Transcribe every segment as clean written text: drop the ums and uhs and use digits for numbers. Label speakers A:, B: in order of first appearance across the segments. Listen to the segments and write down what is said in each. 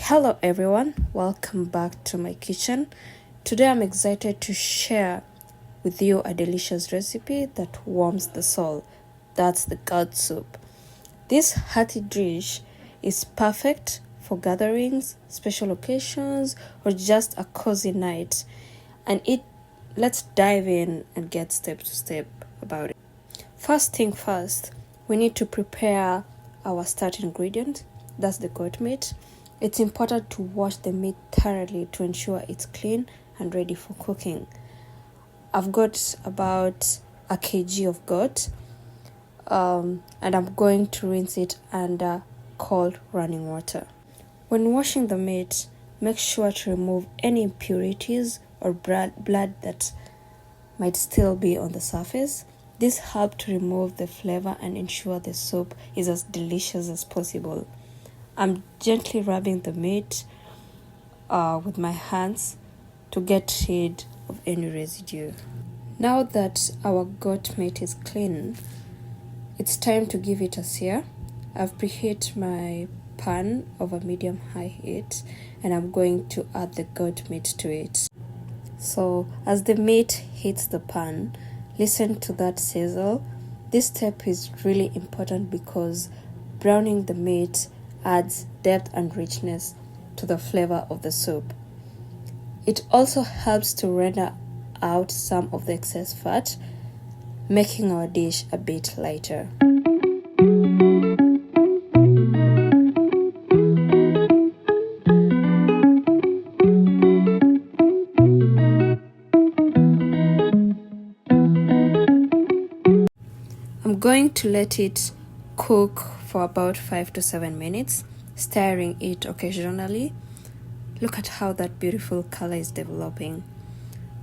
A: Hello everyone, welcome back to my kitchen. Today I'm excited to share with you a delicious recipe that warms the soul. That's the goat soup. This hearty dish is perfect for gatherings, special occasions, or just a cozy night. Let's dive in and get step to step about it. First thing first, we need to prepare our start ingredient. That's the goat meat. It's important to wash the meat thoroughly to ensure it's clean and ready for cooking. I've got about a kg of goat, and I'm going to rinse it under cold running water. When washing the meat, make sure to remove any impurities or blood that might still be on the surface. This helps to remove the flavor and ensure the soup is as delicious as possible. I'm gently rubbing the meat with my hands to get rid of any residue. Now that our goat meat is clean, it's time to give it a sear. I've preheated my pan over medium-high heat and I'm going to add the goat meat to it. So as the meat hits the pan, listen to that sizzle. This step is really important because browning the meat adds depth and richness to the flavor of the soup. It also helps to render out some of the excess fat, making our dish a bit lighter. I'm going to let it cook for about 5 to 7 minutes, stirring it occasionally. Look at how that beautiful color is developing.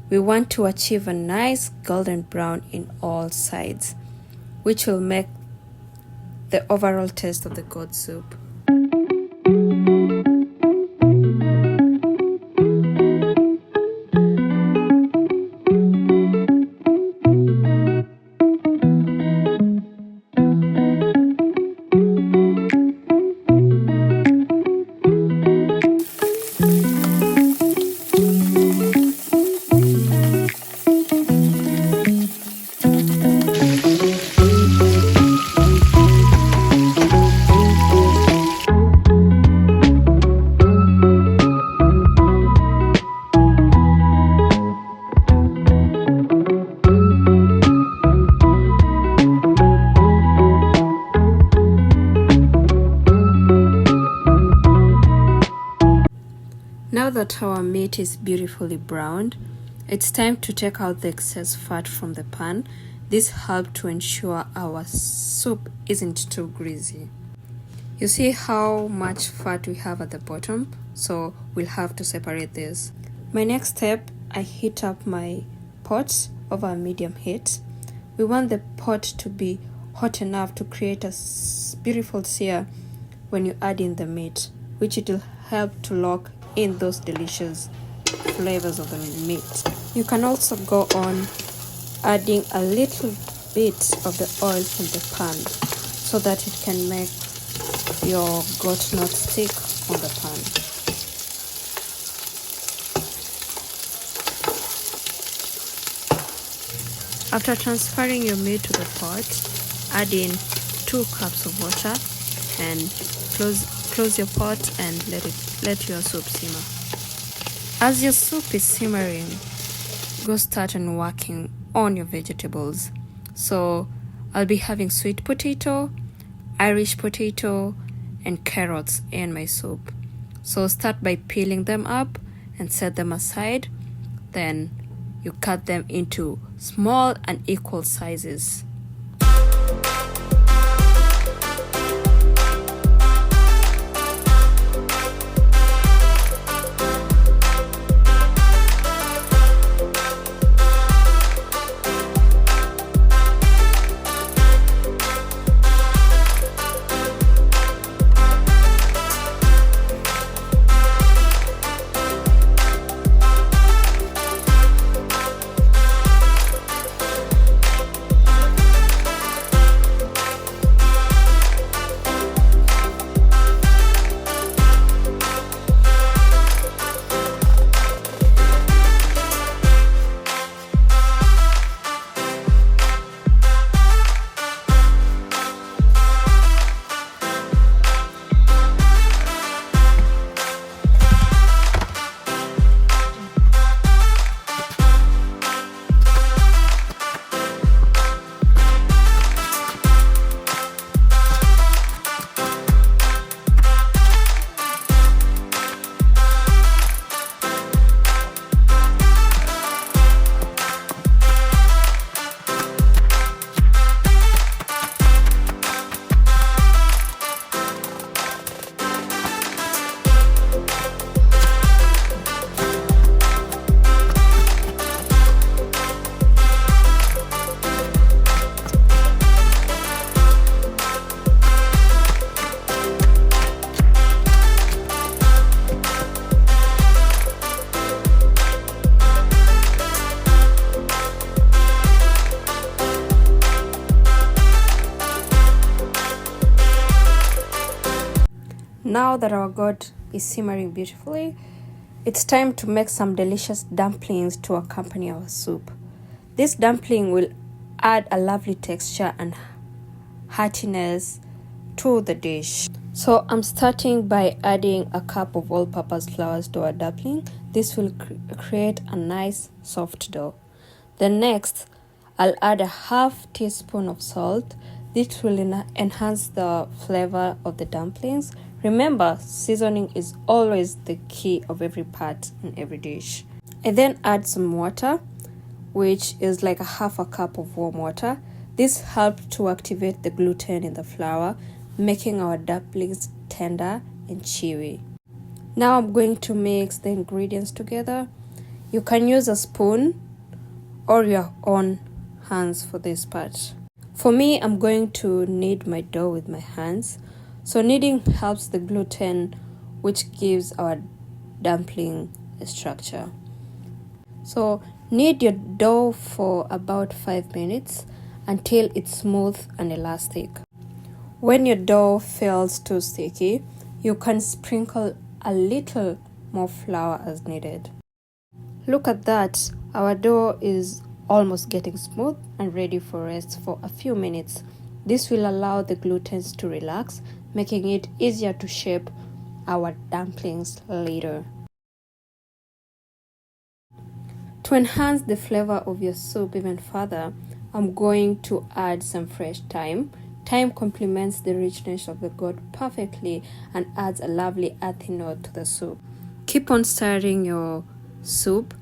A: We want to achieve a nice golden brown in all sides, which will make the overall taste of the goat soup. Now that our meat is beautifully browned, it's time to take out the excess fat from the pan. This helps to ensure our soup isn't too greasy. You see how much fat we have at the bottom, so we'll have to separate this. My next step, I heat up my pot over medium heat. We want the pot to be hot enough to create a beautiful sear when you add in the meat, which it will help to lock in those delicious flavors of the meat. You can also go on adding a little bit of the oil from the pan so that it can make your goat not stick on the pan. After transferring your meat to the pot, add in 2 cups of water and close your pot and let your soup simmer. As your soup is simmering, go start on working on your vegetables. So I'll be having sweet potato, Irish potato, and carrots in my soup. So start by peeling them up and set them aside. Then you cut them into small and equal sizes. Now that our goat is simmering beautifully, it's time to make some delicious dumplings to accompany our soup. This dumpling will add a lovely texture and heartiness to the dish. So I'm starting by adding a cup of all-purpose flour to our dumpling. This will create a nice soft dough. Then next, I'll add a half teaspoon of salt. This will enhance the flavor of the dumplings. Remember, seasoning is always the key of every part in every dish. I then add some water, which is like a half a cup of warm water. This helps to activate the gluten in the flour, making our dumplings tender and chewy. Now I'm going to mix the ingredients together. You can use a spoon or your own hands for this part. For me, I'm going to knead my dough with my hands. So kneading helps the gluten, which gives our dumpling a structure. So knead your dough for about 5 minutes until it's smooth and elastic. When your dough feels too sticky, you can sprinkle a little more flour as needed. Look at that, our dough is almost getting smooth and ready for rest for a few minutes. This will allow the gluten to relax, making it easier to shape our dumplings later. To enhance the flavor of your soup even further, I'm going to add some fresh thyme. Thyme complements the richness of the goat perfectly and adds a lovely earthy note to the soup. Keep on stirring your soup.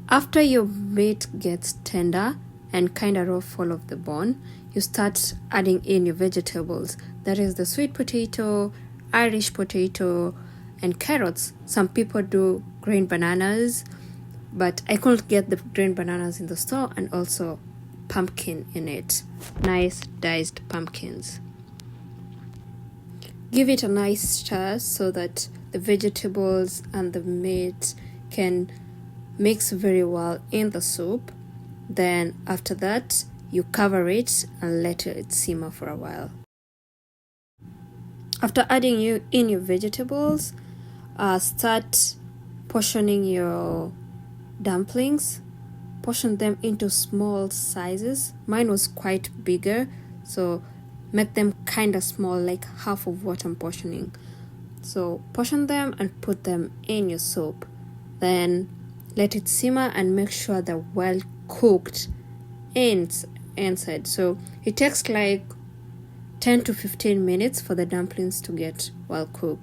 A: After your meat gets tender and kind of rough all of the bone, you start adding in your vegetables. That is the sweet potato, Irish potato, and carrots. Some people do green bananas, but I couldn't get the green bananas in the store, and also pumpkin in it. Nice diced pumpkins. Give it a nice stir so that the vegetables and the meat can mix very well in the soup. Then after that, you cover it and let it simmer for a while. After adding in your vegetables, start portioning your dumplings. Portion them into small sizes. Mine was quite bigger, so make them kind of small, like half of what I'm portioning. So portion them and put them in your soup. Then let it simmer and make sure they're well cooked inside. So it takes like 10 to 15 minutes for the dumplings to get well cooked.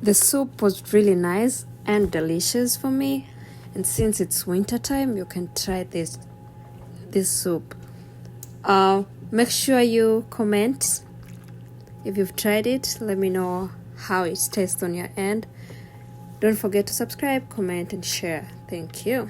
A: The soup was really nice and delicious for me, and since it's winter time, you can try this soup. Make sure you comment if you've tried it. Let me know how it tastes on your end. Don't forget to subscribe, comment, and share. Thank you.